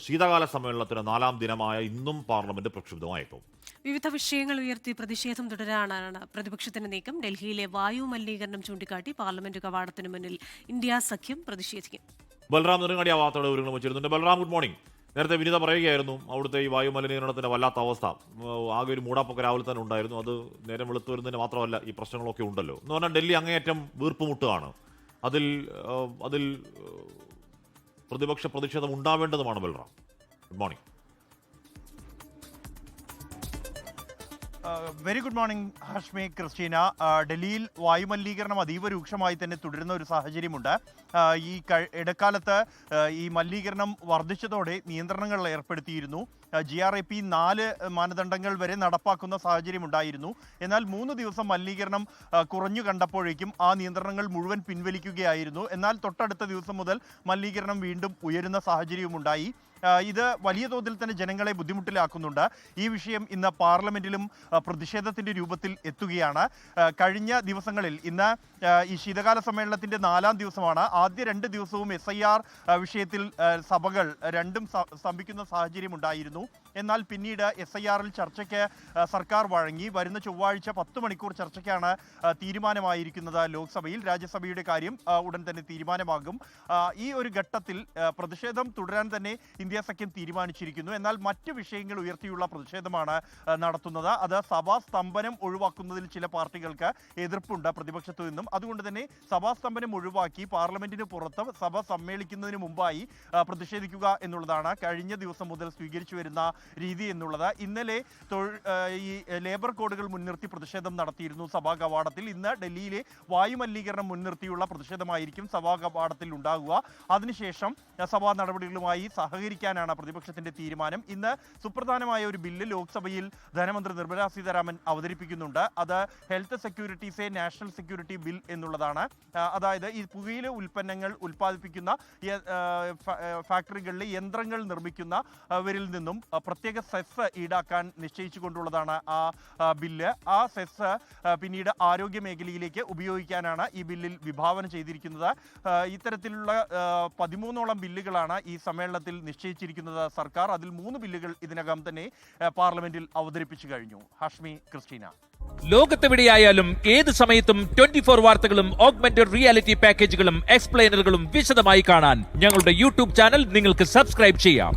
ശീതകാല സമ്മേളനത്തിന് 4ാം ദിനമായ ഇന്നും പാർലമെന്റ് പ്രക്ഷുബ്ധമായേക്കും. വിവിധ വിഷയങ്ങൾ ഉയർത്തി പ്രതിഷേധം തുടരാനാണ് പ്രതിപക്ഷത്തിന്റെ നീക്കം. ഡൽഹിയിലെ വായു മലിനീകരണം ചൂണ്ടിക്കാട്ടി പാർലമെന്റ് കവാടത്തിന് മുന്നിൽ ഇന്ത്യ സഖ്യം പ്രതിഷേധിക്കും. ബൽറാം നെടുങ്ങാടിയ വാർത്തയുടെ വിവരങ്ങൾ വെച്ചിരുന്നുണ്ട്. Balram, good morning. നേരത്തെ വിനിത പറയുകയായിരുന്നു അവിടുത്തെ ഈ വായു മലിനീകരണത്തിന്റെ വല്ലാത്ത അവസ്ഥ. ആകെ ഒരു മൂടാപ്പൊക്കെ രാവിലെ തന്നെ ഉണ്ടായിരുന്നു. അത് നേരം വെളുത്തു വരുന്നതിന് മാത്രമല്ല, ഈ പ്രശ്നങ്ങളൊക്കെ ഉണ്ടല്ലോ എന്ന് പറഞ്ഞാൽ ഡൽഹി അങ്ങേയറ്റം വീർപ്പുമുട്ടുകയാണ്. അതിൽ പ്രതിപക്ഷ പ്രതിഷേധം ഉണ്ടാവേണ്ടതുമാണ്. Balram, good morning. Very good morning Hashmi, Christina. ഡൽഹിയിൽ വായുമലിനീകരണം അതീവ രൂക്ഷമായി തന്നെ തുടരുന്ന ഒരു സാഹചര്യമുണ്ട്. ഈ ഇടക്കാലത്ത് ഈ മലിനീകരണം വർദ്ധിച്ചതോടെ നിയന്ത്രണങ്ങൾ ഏർപ്പെടുത്തിയിരുന്നു. GRAP 4 മാനദണ്ഡങ്ങൾ വരെ നടപ്പാക്കുന്ന സാഹചര്യമുണ്ടായിരുന്നു. എന്നാൽ 3 ദിവസം മലിനീകരണം കുറഞ്ഞു കണ്ടപ്പോഴേക്കും ആ നിയന്ത്രണങ്ങൾ മുഴുവൻ പിൻവലിക്കുകയായിരുന്നു. എന്നാൽ തൊട്ടടുത്ത ദിവസം മുതൽ മലിനീകരണം വീണ്ടും ഉയരുന്ന സാഹചര്യവുമുണ്ടായി. ഇത് വലിയ തോതിൽ തന്നെ ജനങ്ങളെ ബുദ്ധിമുട്ടിലാക്കുന്നുണ്ട്. ഈ വിഷയം ഇന്ന് പാർലമെന്റിലും പ്രതിഷേധത്തിന്റെ രൂപത്തിൽ എത്തുകയാണ്. കഴിഞ്ഞ ദിവസങ്ങളിൽ ഇന്ന് ഈ ശീതകാല സമ്മേളനത്തിന്റെ 4ാം ദിവസമാണ്. ആദ്യ 2 ദിവസവും SIR വിഷയത്തിൽ സഭകൾ രണ്ടും സ്തംഭിക്കുന്ന സാഹചര്യം ഉണ്ടായിരുന്നു. എന്നാൽ പിന്നീട് SIRൽ ചർച്ചയ്ക്ക് സർക്കാർ വഴങ്ങി. വരുന്ന ചൊവ്വാഴ്ച 10 മണിക്കൂർ ചർച്ചയ്ക്കാണ് തീരുമാനമായിരിക്കുന്നത് ലോക്സഭയിൽ. രാജ്യസഭയുടെ കാര്യം ഉടൻ തന്നെ തീരുമാനമാകും. ഈ ഒരു ഘട്ടത്തിൽ പ്രതിഷേധം തുടരാൻ തന്നെ ഇന്ത്യ സഖ്യം തീരുമാനിച്ചിരിക്കുന്നു. എന്നാൽ മറ്റ് വിഷയങ്ങൾ ഉയർത്തിയുള്ള പ്രതിഷേധമാണ് നടത്തുന്നത്. അത് സഭാ സ്തംഭനം ഒഴിവാക്കുന്നതിൽ ചില പാർട്ടികൾക്ക് എതിർപ്പുണ്ട് പ്രതിപക്ഷത്തു നിന്നും. അതുകൊണ്ട് തന്നെ സഭാ സ്തംഭനം ഒഴിവാക്കി പാർലമെന്റിന് പുറത്ത് സഭ സമ്മേളിക്കുന്നതിന് മുമ്പായി പ്രതിഷേധിക്കുക എന്നുള്ളതാണ് കഴിഞ്ഞ ദിവസം മുതൽ സ്വീകരിച്ചു വരുന്ന രീതി എന്നുള്ളത്. ഇന്നലെ ഈ ലേബർ കോഡുകൾ മുൻനിർത്തി പ്രതിഷേധം നടത്തിയിരുന്നു സഭാ കവാടത്തിൽ. ഇന്ന് ഡൽഹിയിലെ വായുമലിനീകരണം മുൻനിർത്തിയുള്ള പ്രതിഷേധമായിരിക്കും സഭാ കവാടത്തിൽ ഉണ്ടാകുക. അതിനുശേഷം സഭാ നടപടികളുമായി സഹകരിക്കാനാണ് പ്രതിപക്ഷത്തിന്റെ തീരുമാനം. ഇന്ന് സുപ്രധാനമായ ഒരു ബില്ല് ലോക്സഭയിൽ ധനമന്ത്രി നിർമ്മലാ സീതാരാമൻ അവതരിപ്പിക്കുന്നുണ്ട്. അത് health securities national security bill എന്നുള്ളതാണ്. അതായത് ഈ പുകയില ഉൽപ്പന്നങ്ങൾ ഉൽപ്പാദിപ്പിക്കുന്ന ഫാക്ടറികളിലെ യന്ത്രങ്ങൾ നിർമ്മിക്കുന്നവരിൽ നിന്നും പ്രത്യേക സെസ് ഈടാക്കാൻ നിശ്ചയിച്ചുകൊണ്ടുള്ളതാണ് ആ ബില്ല്. ആ സെസ് പിന്നീട് ആരോഗ്യ മേഖലയിലേക്ക് ഉപയോഗിക്കാനാണ് ഈ ബില്ലിൽ വിഭാവന ചെയ്തിരിക്കുന്നത്. ഇത്തരത്തിലുള്ള 13ഓളം ബില്ലുകളാണ് ഈ സമ്മേളനത്തിൽ നിശ്ചയിച്ചിരിക്കുന്നത് സർക്കാർ. അതിൽ 3 ബില്ലുകൾ ഇതിനകം തന്നെ പാർലമെന്റിൽ അവതരിപ്പിച്ചു കഴിഞ്ഞു. ഹാഷ്മി, ക്രിസ്റ്റീന. ലോകത്തെവിടെയായാലും ഏത് സമയത്തും 24 വാർത്തകളും ഓഗ്മെന്റഡ് റിയാലിറ്റി പാക്കേജുകളും എക്സ്പ്ലെയിനറുകളും വിശദമായി കാണാൻ ഞങ്ങളുടെ YouTube ചാനൽ നിങ്ങൾക്ക് സബ്സ്ക്രൈബ് ചെയ്യാം.